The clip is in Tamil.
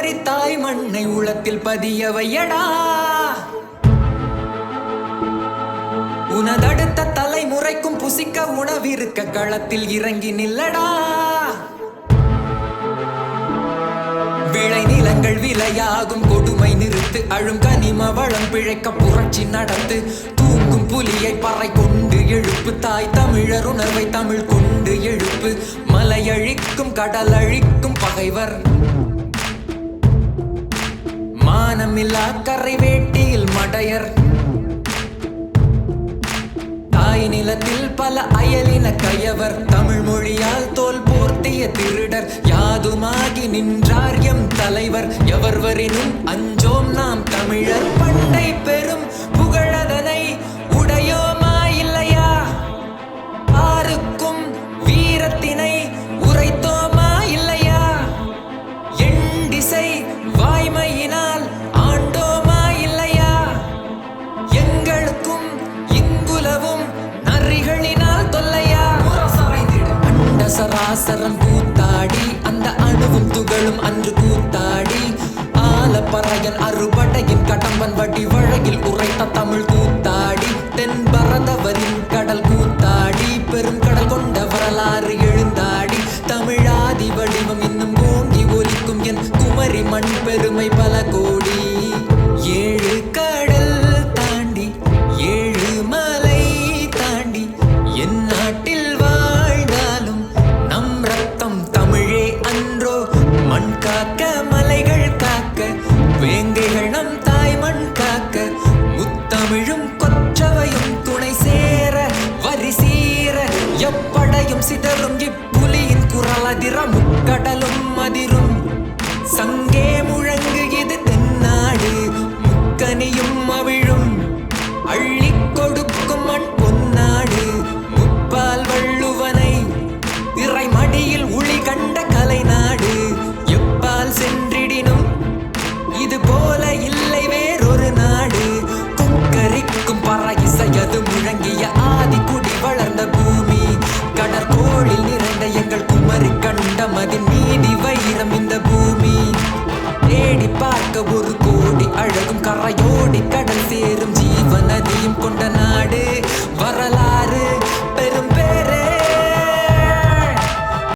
தோன்றி தாய் மண்ணை உள்ளத்தில் பதிய வையடா. உனதடுத்த தலைமுறைக்கும் புசிக்க உணவிருக்க களத்தில் இறங்கி நில்லடா. விளை நிலங்கள் விலையாகும் கொடுமை நிறுத்து, அழும் கனிம வளம் பிழைக்க புரட்சி நடத்து. தூங்கும் புலியை பறை கொண்டு எழுப்பு, தாய் தமிழர் உணர்வை தமிழ் கொண்டு எழுப்பு. மலையழிக்கும் கடல் அழிக்கும் பகைவர், மானமில்லா கரை வேட்டியில் மடையர். தாய் நிலத்தில் பல அயலின கயவர், தமிழ் மொழியால் தோல் போர்த்திய திருடர். யாதுமாகி நின்றார் எம் தலைவர், எவர்வரினும் அஞ்சோம் நாம் தமிழர். பண்டை பெரும் புகழதனை உடையோமா இல்லையா, ஆருக்கும் வீரத்தினை உரைத்தோமா இல்லையா. எண்டிசை வாய்மையினால் ஆண்டோமா இல்லையா, எங்களுக்கும் இங்குலவும் நரிகளினால் தொல்லையா. அண்ட சராசரம் கூத்தாடி, அந்த அணுவும் துகளும் அன்று கூத்தாடி. ஆலப்பறையன் அறுபடையின் கடம்பன் வடி வழகில் உரைத்த தமிழ் கூத்தாடி. தென் பரதவரின் கடல் கூத்தாடி, பெரும் கடல் கொண்ட வரலாறு எழுந்தாடி. தமிழாதி வடிவம் இன்னும் ஓங்கி ஒலிக்கும் என் குமரி மண் பெருமை பல கோடி. ஏழு கடல் தாண்டி ஏழு மலை தாண்டி என் நாட்டில் வாழ்ந்தாலும் நம் ரத்தம் தமிழே அன்றோ. மண் காக்க மலைகள் காக்க, வேங்கைகள் நம் தாய் மண் காக்க. முத்தமிழும் கொற்றவையும் துணை சேர, வரி சீர எப்படையும் சிதறும் இப்புலியின் குரல் அதிர. முக்கடலும் அதிரும் சங்கே முழங்கு இது தென்னாடு, முக்கனியும் அவிழும் அள்ளிக் கொடுக்கும் மண் பொன்னாடு. முப்பால் வள்ளுவனை இறை மடியில் உளி கண்ட கலைநாடு. எப்பால் சென்றிடினும் இது போல இல்லை வேறொரு நாடு. கொக்கரிக்கும் பறையிசையது முழங்கிய ஆதி குடி வளர்ந்த பூமி. கடற்கோளில் நிறைந்த எங்கள் குமரி கண்டமதின் நீதி வைரம் இந்த பூமி. தேடி பார்க்க ஒரு கோடி அழகும் கரையோடி கடல் சேரும் ஜீவநதியும் கொண்ட